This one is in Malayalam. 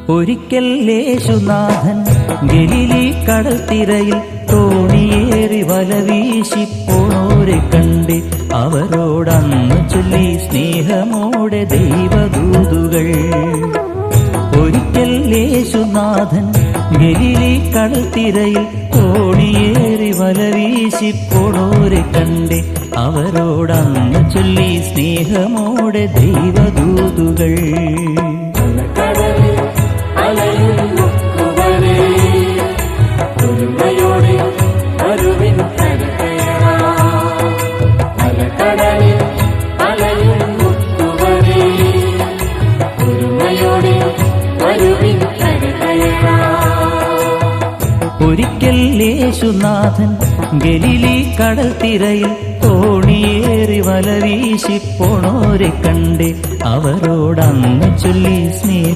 ഒരിക്കൽ യേശുനാഥൻ ഗലീലി കടൽത്തിരയിൽ തോണിയേറി വലവീശി പോണോരെ കണ്ട് അവരോടന്ന് ചൊല്ലി സ്നേഹമോടെ ദൈവദൂതുകൾ. ഒരിക്കൽ യേശുനാഥൻ ഗലീലി കടൽത്തിരയിൽ തോണിയേറി വലവീശി പോണോരെ കണ്ട് അവരോടന്ന് ചൊല്ലി സ്നേഹമോടെ ദൈവദൂതുകൾ. ഒരിക്കൽ യേശുനാഥൻ ഗലീലി കടൽത്തിരയിൽ തോണിയേറി വലവീശി പോണോരെ കണ്ട് അവരോടന്ന് ചൊല്ലി സ്നേഹം